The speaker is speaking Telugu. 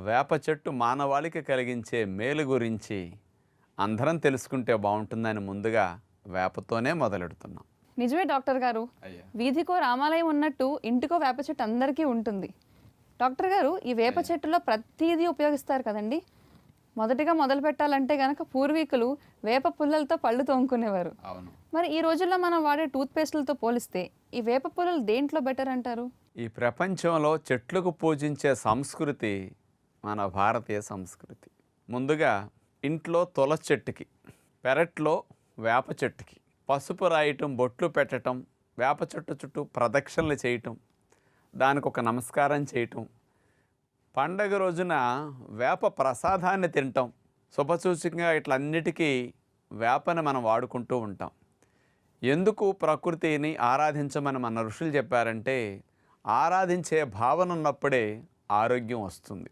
వేప చెట్టు మానవాళికి కలిగించే మేలు గురించి అందరం తెలుసుకుంటే బాగుంటుందని ముందుగా వేపతోనే మొదలెడుతున్నాం. నిజమే డాక్టర్ గారు. వీధికో రామాలయం ఉన్నట్టు ఇంటికో వేప చెట్టు అందరికీ ఉంటుంది. డాక్టర్ గారు, ఈ వేప చెట్టులో ప్రతిదీ ఉపయోగిస్తారు కదండి. మొదటిగా మొదలు పెట్టాలంటే గనక పూర్వీకులు వేప పుల్లలతో పళ్ళు తోముకునేవారు. అవును. మరి ఈ రోజుల్లో మనం వాడే టూత్పేస్టులతో పోలిస్తే ఈ వేప పుల్లలు దేంట్లో బెటర్ అంటారు? ఈ ప్రపంచంలో చెట్లకు పూజించే సంస్కృతి మన భారతీయ సంస్కృతి. ముందుగా ఇంట్లో తులసి చెట్టుకి, పెరట్లో వేప చెట్టుకి పసుపు రాయటం, బొట్లు పెట్టడం, వేప చెట్టు చుట్టూ ప్రదక్షిణలు చేయటం, దానికి ఒక నమస్కారం చేయటం, పండగ రోజున వేప ప్రసాదాన్ని తినటం, శుభసూచకంగా ఇట్లన్నిటికీ వేపని మనం వాడుకుంటూ ఉంటాం. ఎందుకు ప్రకృతిని ఆరాధించమని మన ఋషులు చెప్పారంటే, ఆరాధించే భావన ఉన్నప్పుడే ఆరోగ్యం వస్తుంది.